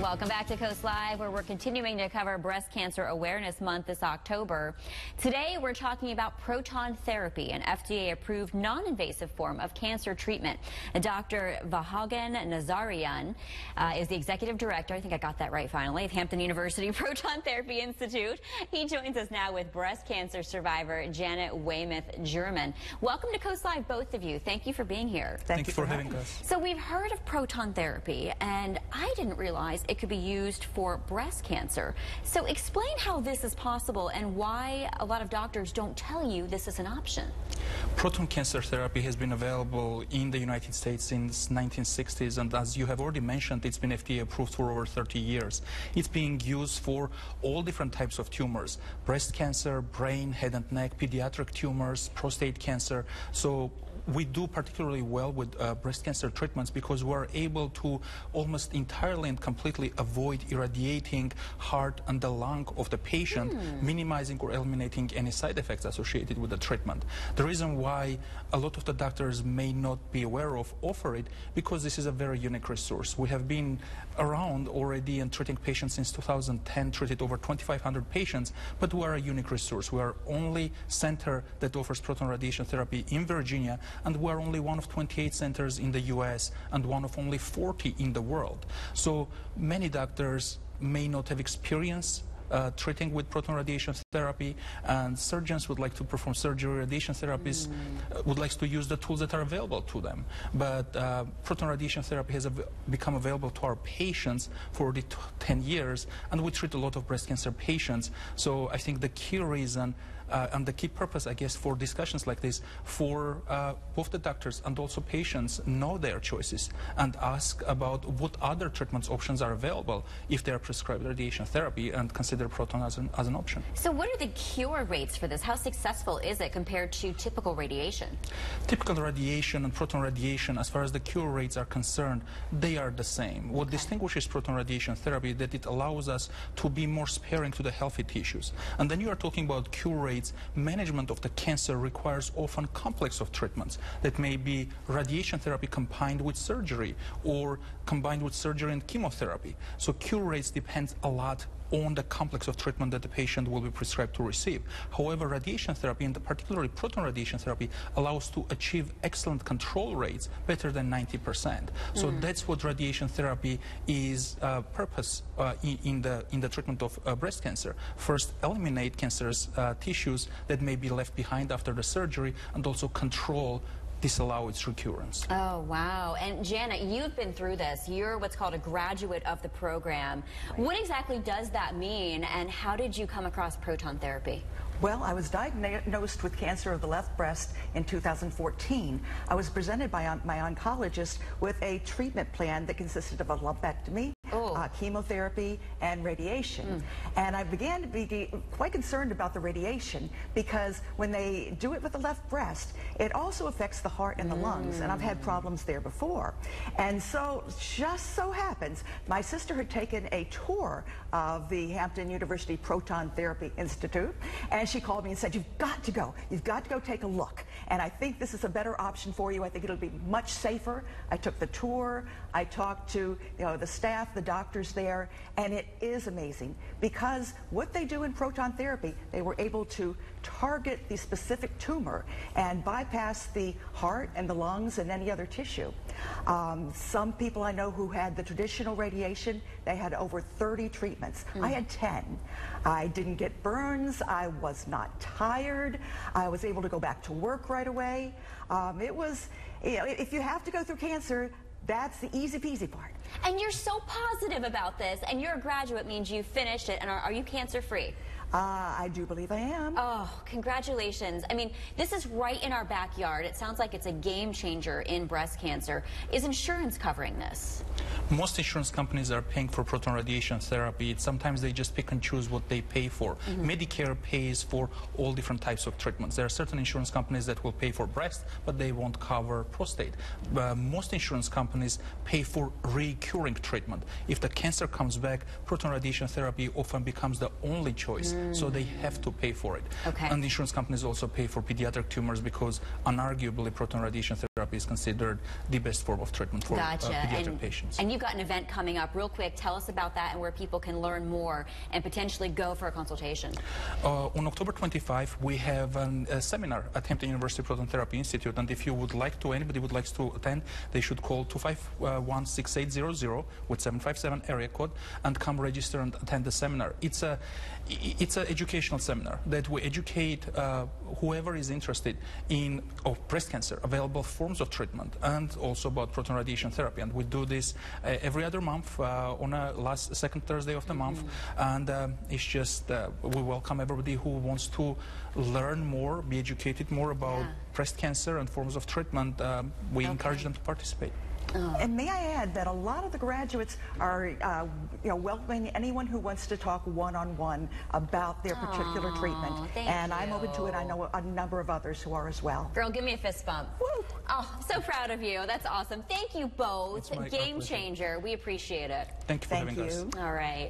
Welcome back to Coast Live, where we're continuing to cover Breast Cancer Awareness Month this October. Today, we're talking about proton therapy, an FDA-approved non-invasive form of cancer treatment. Dr. Vahagan Nazarian is the executive director, I think I got that right finally, of Hampton University Proton Therapy Institute. He joins us now with breast cancer survivor Janet Weymouth-German. Welcome to Coast Live, both of you. Thank you for being here. Thank you for having us. So we've heard of proton therapy, and I didn't realize it could be used for breast cancer. So explain how this is possible and why a lot of doctors don't tell you this is an option. Proton cancer therapy has been available in the United States since 1960s, and as you have already mentioned, it's been FDA approved for over 30 years. It's being used for all different types of tumors: breast cancer, brain, head and neck, pediatric tumors, prostate cancer. So we do particularly well with breast cancer treatments because we're able to almost entirely and completely avoid irradiating heart and the lung of the patient, minimizing or eliminating any side effects associated with the treatment. The reason why a lot of the doctors may not be aware of offer it, because this is a very unique resource. We have been around already and treating patients since 2010, treated over 2,500 patients, but we are a unique resource. We are only center that offers proton radiation therapy in Virginia, and we are only one of 28 centers in the US and one of only 40 in the world. So many doctors may not have experience treating with proton radiation therapy, and surgeons would like to perform surgery. Radiation therapists would like to use the tools that are available to them. But proton radiation therapy has become available to our patients for the 10 years, and we treat a lot of breast cancer patients. So I think the key reason and the key purpose, I guess, for discussions like this, for both the doctors and also patients know their choices and ask about what other treatment options are available if they are prescribed radiation therapy, and consider proton as an option. So what are the cure rates for this? How successful is it compared to typical radiation? Typical radiation and proton radiation, as far as the cure rates are concerned, they are the same. What distinguishes proton radiation therapy is that it allows us to be more sparing to the healthy tissues. And then you are talking about cure rates. Management of the cancer requires often complex of treatments that may be radiation therapy combined with surgery or combined with surgery and chemotherapy. So cure rates depend a lot on the complex of treatment that the patient will be prescribed to receive. However, radiation therapy, and particularly proton radiation therapy, allows to achieve excellent control rates, better than 90%. So that's what radiation therapy is purpose in the treatment of breast cancer. First, eliminate cancerous tissues that may be left behind after the surgery, and also disallow its recurrence. Oh, wow. And Janet, you've been through this. You're what's called a graduate of the program. Right. What exactly does that mean, and how did you come across proton therapy? Well, I was diagnosed with cancer of the left breast in 2014. I was presented by my oncologist with a treatment plan that consisted of a lumpectomy, chemotherapy, and radiation. And I began to be quite concerned about the radiation, because when they do it with the left breast, it also affects the heart and the lungs, and I've had problems there before. And so, just so happens, my sister had taken a tour of the Hampton University Proton Therapy Institute, and she called me and said, you've got to go take a look, and I think this is a better option for you. I think it'll be much safer. I took the tour, I talked to the staff, the doctors there, and it is amazing, because what they do in proton therapy, they were able to target the specific tumor and bypass the heart and the lungs and any other tissue. Some people I know who had the traditional radiation, they had over 30 treatments. I had 10. I didn't get burns. I was not tired. I was able to go back to work right away. It was, if you have to go through cancer, that's the easy peasy part. And you're so positive about this, and you're a graduate, means you finished it, and are you cancer free? I do believe I am. Oh, congratulations. I mean, this is right in our backyard. It sounds like it's a game changer in breast cancer. Is insurance covering this? Most insurance companies are paying for proton radiation therapy. Sometimes they just pick and choose what they pay for. Medicare pays for all different types of treatments. There are certain insurance companies that will pay for breast, but they won't cover prostate. Most insurance companies pay for recurring treatment. If the cancer comes back, proton radiation therapy often becomes the only choice. So they have to pay for it. And insurance companies also pay for pediatric tumors, because unarguably proton radiation therapy therapy is considered the best form of treatment for pediatric patients. And you've got an event coming up real quick. Tell us about that and where people can learn more and potentially go for a consultation. On October 25, we have a seminar at Hampton University Proton Therapy Institute, and if you would like to, anybody would like to attend, they should call 251-6800 with 757 area code and come register and attend the seminar. It's an educational seminar that we educate whoever is interested in breast cancer, available forms of treatment, and also about proton radiation therapy. And we do this every other month on a second Thursday of the month. And it's just we welcome everybody who wants to learn more, be educated more about breast cancer and forms of treatment. We encourage them to participate. And may I add that a lot of the graduates are welcoming anyone who wants to talk one-on-one about their particular treatment. And I'm open to it. I know a number of others who are as well. Girl, give me a fist bump. Woo. Oh, I'm so proud of you. That's awesome. Thank you both. Game changer. We appreciate it. Thank you for having us. All right.